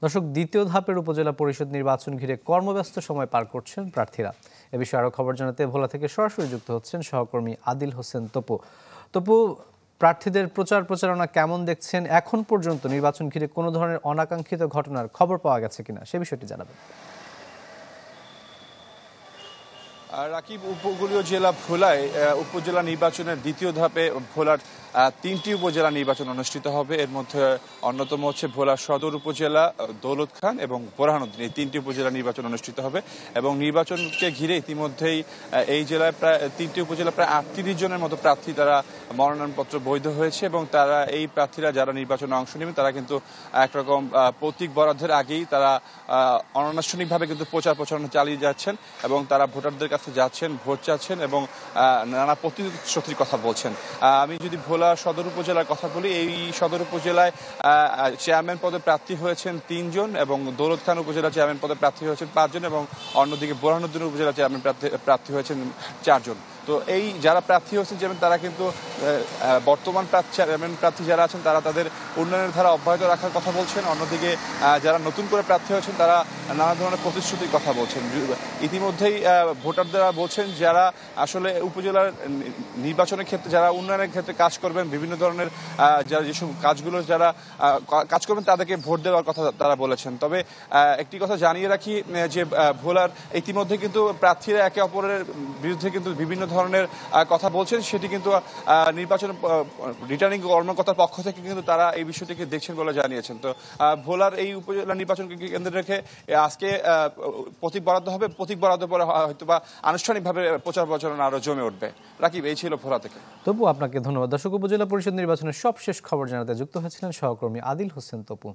দর্শক, দ্বিতীয় ধাপের উপজেলা পরিষদ নির্বাচন ঘিরে কর্মব্যস্ত সময় পার করছেন প্রার্থীরা। এ বিষয়ে আরও খবর জানাতে ভোলা থেকে সরাসরি যুক্ত হচ্ছেন সহকর্মী আদিল হোসেন তপু। তপু, প্রার্থীদের প্রচারণা কেমন দেখছেন? এখন পর্যন্ত নির্বাচন ঘিরে কোনো ধরনের অনাকাঙ্ক্ষিত ঘটনার খবর পাওয়া গেছে কিনা সে বিষয়টি জানাবেন। রাকিব, উপকূলীয় জেলা ভোলায় উপজেলা নির্বাচনের দ্বিতীয় ধাপে ভোলার 3টি উপজেলা নির্বাচন অনুষ্ঠিত হবে। এর মধ্যে অন্যতম হচ্ছে ভোলা সদর উপজেলা, দৌলত খান এবং বোরহানুদ্দিন, এই 3টি উপজেলা নির্বাচন অনুষ্ঠিত হবে। এবং নির্বাচনকে ঘিরে ইতিমধ্যেই এই জেলায় প্রায় 3টি উপজেলা প্রায় 38 জনের মতো প্রার্থী তারা মনোনয়নপত্র বৈধ হয়েছে এবং তারা এই প্রার্থীরা যারা নির্বাচনে অংশ নেবেন তারা কিন্তু একরকম প্রতীক বরাদ্দের আগেই তারা অনানুষ্ঠানিকভাবে কিন্তু প্রচারণা চালিয়ে যাচ্ছেন এবং তারা ভোটারদের কাছে যাচ্ছেন, ভোট চাচ্ছেন এবং নানা প্রতিশ্রুতির কথা বলছেন। আমি যদি ভোলা সদর উপজেলার কথা বলি, এই সদর উপজেলায় চেয়ারম্যান পদে প্রার্থী হয়েছেন 3 জন এবং দৌলত খান উপজেলা চেয়ারম্যান পদে প্রার্থী হয়েছেন 5 জন এবং অন্যদিকে বোরহানুদ্দিন উপজেলা চেয়ারম্যান প্রার্থী হয়েছেন 4 জন। তো এই যারা প্রার্থী হয়েছেন যেমন তারা কিন্তু বর্তমান চেয়ারম্যান প্রার্থী যারা আছেন তারা তাদের উন্নয়নের ধারা অব্যাহত রাখার কথা বলছেন। অন্যদিকে যারা নতুন করে প্রার্থী হয়েছেন তারা নানা ধরনের প্রতিশ্রুতির কথা বলছেন। ইতিমধ্যেই ভোটাররা বলছেন যারা আসলে উপজেলার নির্বাচনের ক্ষেত্রে যারা উন্নয়নের ক্ষেত্রে কাজ করবেন, বিভিন্ন ধরনের যারা যেসব কাজগুলো যারা কাজ করবেন তাদেরকে ভোট দেওয়ার কথা তারা বলেছেন। তবে একটি কথা জানিয়ে রাখি যে ভোলার ইতিমধ্যে কিন্তু প্রার্থীরা একে অপরের বিরুদ্ধে কিন্তু বিভিন্ন ধরনের কথা বলছেন, সেটি কিন্তু নির্বাচন রিটার্নিং কর্মকর্তার পক্ষ থেকে কিন্তু তারা এই বিষয়টিকে দেখছেন বলে জানিয়েছেন। তো ভোলার এই উপজেলা নির্বাচনকে কেন্দ্রে রেখে আজকে প্রতীক বরাদ্দ হবে, প্রতীক বরাদ্দের পরে হয়তো বা আনুষ্ঠানিকভাবে প্রচারণা আরো জমে উঠবে। রাকিব, এই ছিল ভোলা থেকে। তবু আপনাকে ধন্যবাদ। দর্শক, উপজেলা পরিষদ নির্বাচনের সবশেষ খবর জানাতে যুক্ত হয়েছিলেন সহকর্মী আদিল হোসেন তপু।